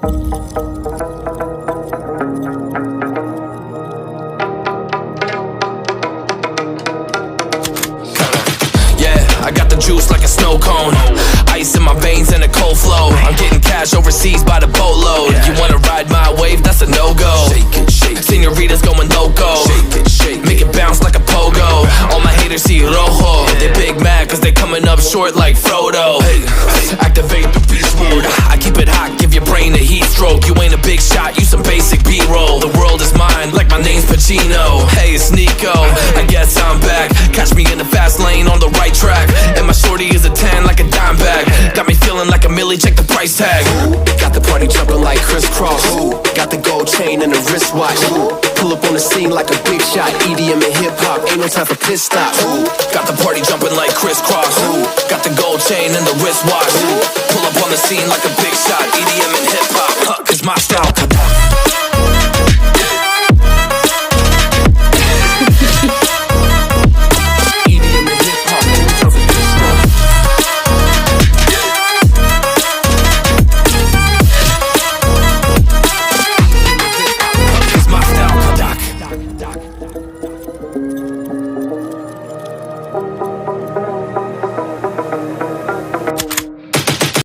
I got the juice like a snow cone, ice in my veins and a cold flow. I'm getting cash overseas by the boatload. You wanna ride my wave? That's a no-go. Senoritas going loco, make it bounce like a pogo. All my haters see rojo, they big mad cause they coming up short like Frodo. Activate the beast mode, I keep it hot, give your brain a heat stroke. You ain't a big shot, you some basic B-roll. The world is mine like my name's Pacino. Hey, it's Nico, I guess I'm back. Catch me in the fast lane on the right track, and my shorty is a 10 like a dime bag. Got me feeling like a milli, check the price tag. Got the party jumping like crisscross. Got the gold chain and the wristwatch. Pull up on the scene like a big shot. EDM and hip hop, ain't no time for pit stops. Got the party jumping like crisscross. Got the gold chain and the wristwatch. Pull up on the scene like a big shot. EDM and hip hop, it's my style.